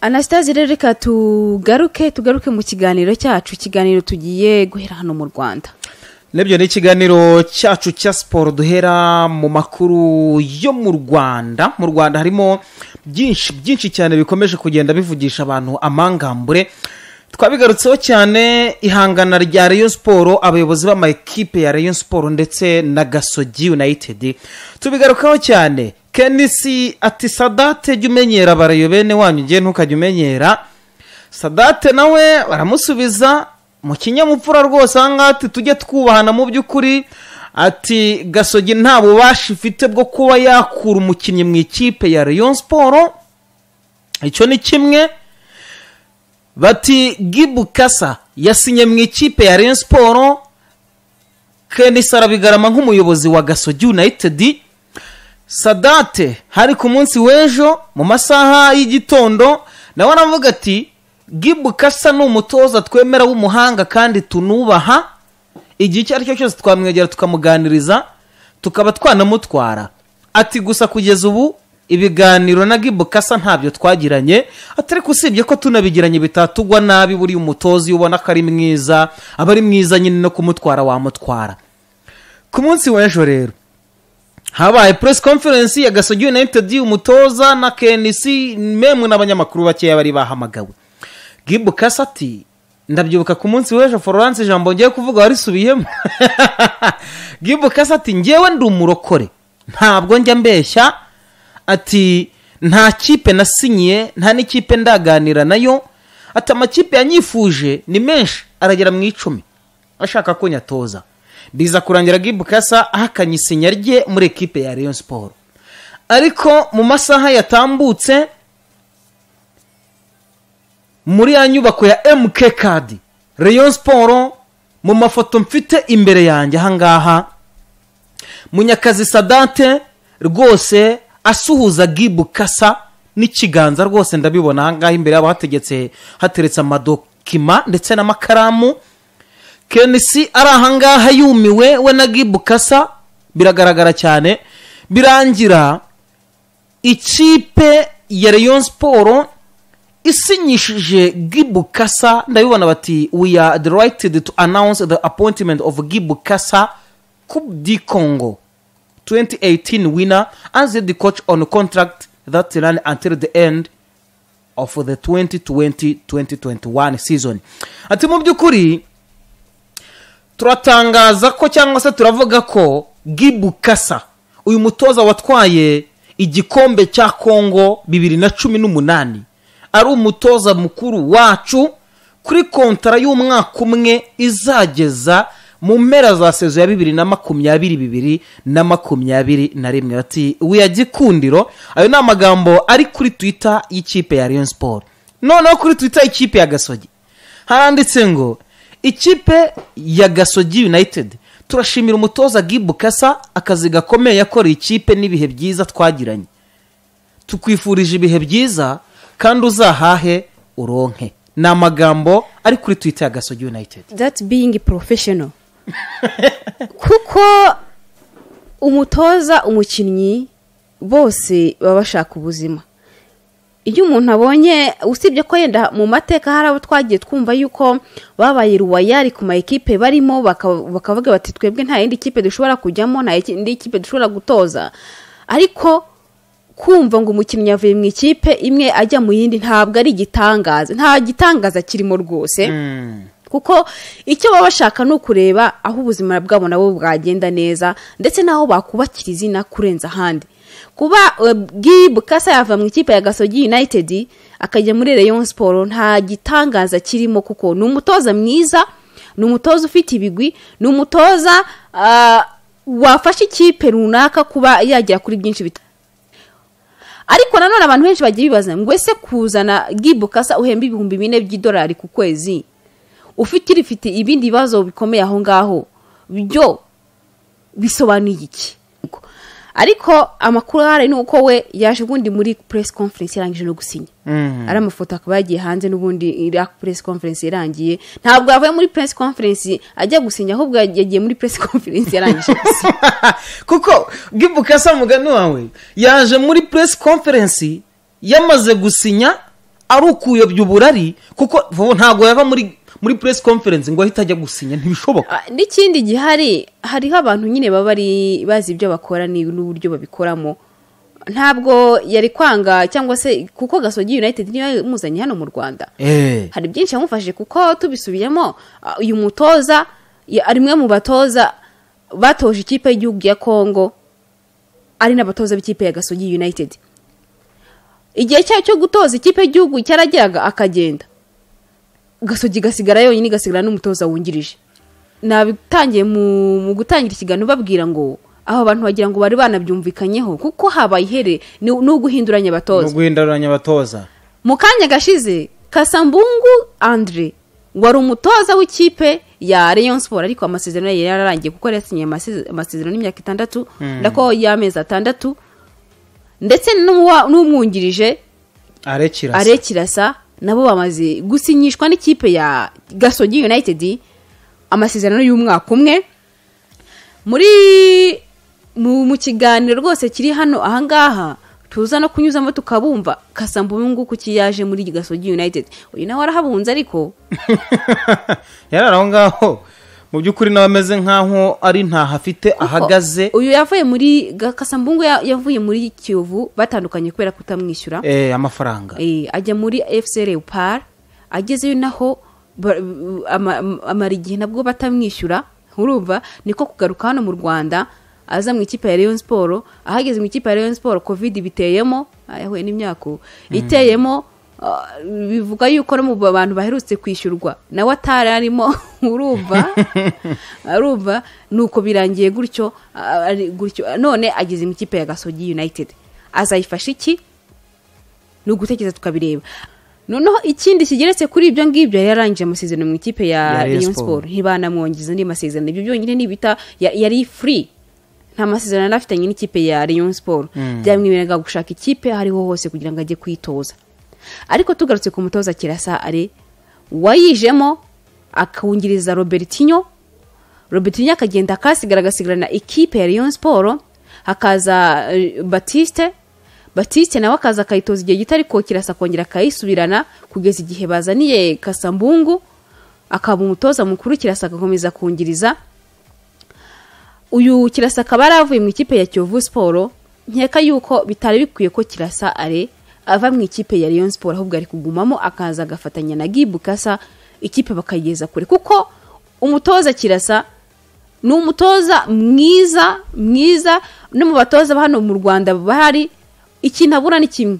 Anastase reka tugaruke mu kiganiro cyacu, ikiganiro tugiye guhera hano mu Rwanda. Nebyo ni ikiganiro cyacu cya sport duhera mu makuru yo mu Rwanda. Mu Rwanda harimo byinshi cyane bikomeje kugenda bivugisha abantu amangambure. Twabigarutseho cyane ihangana rya Rayon Sport, abayobozi b'ama equipe ya Rayon Sport ndetse na Gasogi United. Tubigarukaho cyane. KNC ati Sadate jumenyera barayo bene wanyu ngiye ntukajumenyera. Sadate nawe baramusubiza mu kinyamupfura rwose angati tujye twubahana mu by'ukuri. Ati Gasogi nta bubasha ifite bwo kuba yakura umukinnyi mu ikipe ya Rayon Sport. Icyo ni kimwe. Bati Gibukasa yasinye mu ikipe ya Rayon Sport. KNC arabigarama nk'umuyobozi wa Gasogi United. Sadate hari ku munsi w'ejo mu masaha y'igitondo nawe aravuga ati Gibukasa ni umutoza twemera w'umuhanga kandi tunubaha, igihe icyo ari cyo cyose twamwegera tukamuganiriza tukaba twanamutwara. Ati gusa kugeza ubu ibiganiro na Gibukasa ntabyo twagiranye, atari kusibye ko tunabigiranye bitatugwa nabi buri umutozi ubona ko ari mwiza, aba ari mwiza nyine no kumutwara wamutwara. Ku munsi w'ejo rero habaye press conference ya Gasogi United, umutoza na KNC memwe n'abanyamakuru bakeya bari bahamagawe. Gibukasa ati ndabyibuka ku munsi w'ejo Florence Jambo ngiye kuvuga warisubiyemo. Gibukasa ati ngewe ndi umurokore ntabwo njya mbeshya. Ati nta kipe nasinyiye, nta n'ikipe ndaganira nayo. Ati amakipe yanyifuje ni menshi aragera mu 10 ashaka ko nyatoza. Biza kurangira Gibukasa ahakanyisinya rye muri equipe ya Rayon Sport. Ariko mu masaha yatambutse muri ya nyubako ya MK Card Rayon Sport, mu mafoto mfite imbere yanjye ahangaha Munyakazi Sadate rwose asuhuza Gibukasa n'ikiganza rwose ndabibona ahangaha imbere yabo hateretse amadokima ndetse n'amakaramu. KNC ari ahangaha yumiwe we na Gibukasa biragaragara cyane. Birangira ikipe ya Rayon Sport isinyishije Gibukasa, ndabibona bati we are delighted to announce the appointment of Gibukasa, Coupe du Congo 2018 winner, as the coach on contract that ran until the end of the 2020-2021 season. Ati mu by'ukuri turatangaza ko cyangwa se turavuga ko Gibukasa uyu mutoza watwaye igikombe cya Congo 2018 ari umutoza mukuru wacu kuri kontara y'umwaka umwe izageza mu mpera za sezo ya 2022-2021. Ati we Gikundiro. Ayo ni amagambo ari kuri Twitter y'ikipe ya Rayon Sport. Noneho kuri Twitter y'ikipe ya Gasogi haranditse ngo ikipe ya Gasogi United turashimira umutoza Gibukasa akazi gakomeye yakoreye ikipe n'ibihe byiza twagiranye. Tukwifurije ibihe byiza kandi uzahahe uronke. Na magambo ari kuri Twitter ya Gasogi United. That being professional. Kuko umutoza umukinnyi bose baba bashaka ubuzima. Iyo umuntu abonye usibye ko yenda mu mateka hari abo twagiye twumva yuko babaye ruwayari ku ma equipe barimo bakavuga bati twebwe nta yindi kipe dushobora kujyamo, nta yindi kipe dushobora gutoza. Ariko kumva ngo umukinnyi yavuye mu ikipe imwe ajya mu yindi ntabwo ari igitangaza, nta gitangaza kirimo rwose. Kuko icyo baba bashaka no kureba aho ubuzima bwabo nabo bwagenda neza ndetse naho bakubakira izina kurenza handi. Kuba Gibukasa yava mu ikipe ya Gasogi United akajya muri Rayon Sport nta gitangaza kirimo, kuko ni umutoza mwiza, ni umutoza ufite ibigwi, ni umutoza wafashe ikipe runaka kuba yagera kuri byinshi Ariko nanone abantu benshi bagiye bibaza ngo ese kuzana Gibukasa uhemba $4,000 ku kwezi ufite ibindi bibazo bikomeye aho ngaho byo bisobanuye iki? Ariko amakuru ari nuko we yaje ubundi muri press conference yarangije no gusinya. Ari amafoto akaba yagiye hanze n'ubundi iri press conference irangiye. Ntabwo yavuye muri press conference ajya gusinya, ahubwo yagiye muri press conference yarangije gusinya. Kuko Gibukasa mugani wawe yaje muri press conference yamaze gusinya ari ukuyobya uburari kuko ntabwo yava muri press conference ngo ahita ajya gusinya ntibishoboka. N'ikindi gihari hariho abantu nyine baba bari bazi ibyo bakora n'uburyo babikoramo, ntabwo yari kwanga cyangwa se kuko Gasogi United niyo muzanye hano mu Rwanda hari byinshi yamufashije kuko tubisubiyemo uyu mutoza ari mwe mu batoza batoje ikipe y'igihugu ya Kongo ari n'abatoza b'ikipe ya Gasogi United. Igihe cyo gutoza ikipe y'igihugu cyarageraga akagenda Gasogi gasigara yonyine gasigara n'umutoza wungirije. Nabitangiye mu gutangira ikiganiro babwira ngo aho abantu bagira ngo bari banabyumvikanyeho kuko habaye ihere no guhinduranya abatoza. Mu kanya gashize Kasambungu Andre wari umutoza w'ikipe ya Rayon Sport ariko amasezerano ye yararangiye kuko yasinye amasezerano y'imyaka 6 ndako y'amezi 6 ndetse n'umwungirije Arekirasa nabo bamaze gusinyishwa n'ikipe ya Gasogi United amasezerano y'umwaka umwe. Mu kiganiro rwose kiri hano ahangaha tuza no kunyuzamo tukabumva Kasambungu kuki yaje muri Gasogi United. Uyu nawe arahabunze ariko yararaho ngaho mu by'ukuri nawe ameze nkaho ari nta hafite ahagaze. Uyu yavuye muri Kasambungu yavuye muri Kiyovu batandukanye kubera kutamwishyura amafaranga ajya muri FC Leopard agezeyo naho amara igihe nabwo batamwishyura. Urumva niko kugaruka hano mu Rwanda aza mu ikipe ya Rayon Sport. Ahageze mu ikipe ya Rayon Sport covid biteyemo yahuye n'imyaka iteyemo bivuga yuko no mu bantu baherutse kwishyurwa nawe atari arimo. urumva nuko birangiye gutyo none ageze mu ikipe ya Gasogi United azayifasha iki n'ugutekereza tukabireba. Noneho ikindi kigeretse kuri ibyo ngibyo yararangije amasezerano mu ikipe ya Rayon Sport ntibanamwongeza andi masezerano. Ibyo byonyine nibita yari free nta masezerano afitanye n'ikipe ya Rayon Sport byamwiberaga gushaka ikipe hariho hose kugira ngo ajye kwitoza. Ariko tugarutse ku mutoza Kirasa Are wayijemo akawungiriza Robertinho akagenda akasigarana ikipe ya Rayon Sport hakaza Batiste nawe akaza akayitoza igihe gitari ko Kirasa kongera akayisubirana kugeza igihe bazaniye Kasambungu akaba umutoza mukuru. Kirasa agakomeza kungiriza uyu Kirasa akaba yaravuye mu ikipe ya Kiyovu Sport. Nkeka yuko bitari bikwiye ko Kirasa Are ava mu ikipe ya Rayon Sport ahubwo ari kugumamo akaza agafatanya na Gibukasa ikipe bakayigeza kure kuko umutoza Kirasa ni umutoza mwiza no mu batoza hano mu Rwanda bahari. Ikintu abura ni kimwe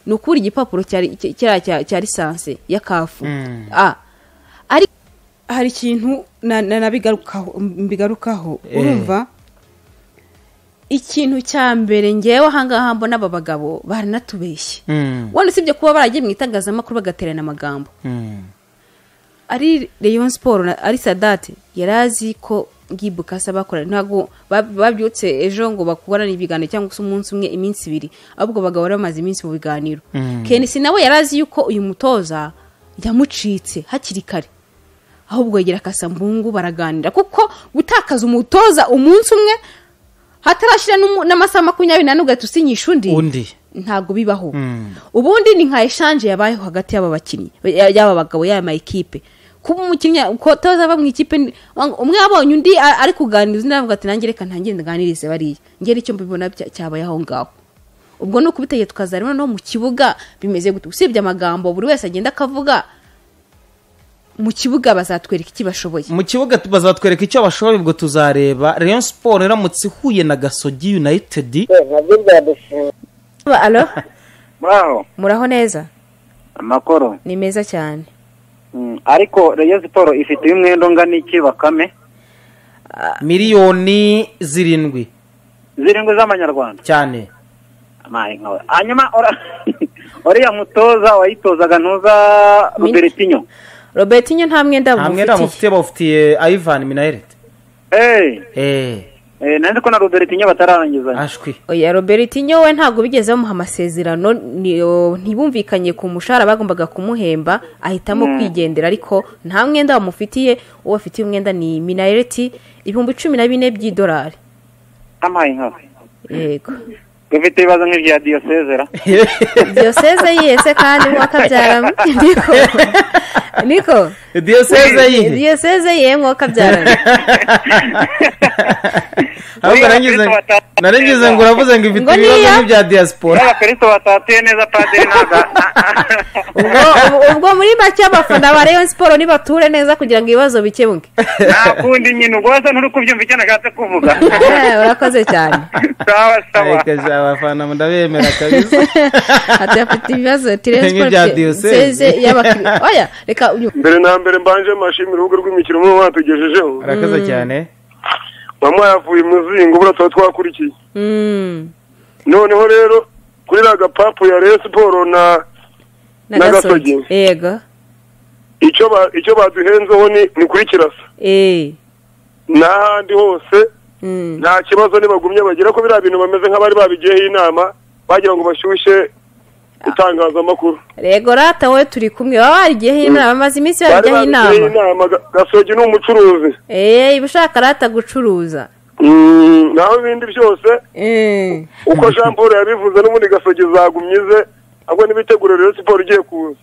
ni ukuri igipapuro cya lisanse ya kafu. Hari ikintu mbigarukaho urumva ikintu cya mbere ngewe ahangaha mbona aba bagabo baranatubeshye. Wone sibyo kuba baragiye mu itangazamakuru bagaterana amagambo. Ari Rayon Sport ari Sadate yarazi ko Gibukasa bakora ntago babyutse ejo ngo bakugarana ibiganiro cyangwa se umunsi umwe iminsi 2 ahubwo bagabo bamaze iminsi mu biganiro. KNC nawe yarazi yuko uyu mutoza yamucitse hakiri kare ahubwo yegera Kasambungu baraganira kuko gutakaza umutoza umunsi umwe hatarashira n'amasaha 20 ugatusinyisha undi ntago bibaho. Ubundi ni nka exchange yabayeho hagati y'aba bakinnyi y'aba bagabo y'ama equipe kuba umukinnyi ko toza bamwe ikipe umwe abonye undi ari kuganiriza ndavuga ati nange reka ntangende nganirize bari ngere icyo mbibona cyabaye aho ngaho. Ubwo no kubiteye tukazarimo no mu kibuga bimeze gute usibye amagambo buri wese agenda akavuga. Mu kibuga bazatwereka iki bashoboye, mu kibuga bazatwereka icyo bashoboye. Ubwo tuzareba Rayon Sport iramutse ihuye na Gasogi United. Alo muraho neza? Amakoro ni meza cyane. Ariko Rayon Sport ifite umwendo ngana iki Bakame? Miliyoni 7 z'amanyarwanda cyane. Hanyuma oriya mutoza wayitozaga ntuza Robertinho nta mwenda mufitiye Ivan Minaeret. Nanze ko na Robertinho batararangiza ashwi. Oya Robertinho we ntago bigeze bamuha amasezerano ntibumvikanye ku mushahara bagombaga kumuhemba ahitamo kwigendera ariko nta mwenda bamufitiye. Uwo afitiye umwenda ni Minaeret $14,000 amaye nkawe. Yego ufite ibibazo nk'ibya diyosezera diyoseze yese kandi mwakabyara niko diyoseze ye mwakabyara ahubwo narengize ngo uravuze ngo ifite ibibazo nk'ibya diaspora abakristo batatuye neza padiri naga ubwo muri make abafana ba Rayon Sport nibature neza kugira ngo ibibazo bikemuke nakundi nyine ubwo wasa nturi kubyumva icyo nagatse kuvuga urakoze cyane sawa sawa abafana ndabemera kabisa ati afite ibibazo Rayon Sport seze y'abakristo oya reka mbere na mbere mbanje mashimira urugo rw'imikino mu batugejejeho urakoze cyane mama yavuye muzingo bura twakurikiye noneho rero kuri raga papu ya Rayon Sport na Gasogi yego icyo baduhenzeho ni kuri Kirasa n'ahandi hose nta kibazo nibagumye bagira ko biriya bintu bameze nk'abari babigiyeho inama bagira ngo bashyushye itangazamakuru rego rata wowe turi kumwe baba barigiyeho inama bamaze iminsi barigiyeho inama Gasogi ni umucuruzi ushaka rata gucuruza naho ibindi byose uko Jean Paul yabivuze n'ubundi Gasogi zagumyize ahubwo n'ibiteguro Rayon Sport igiye kuza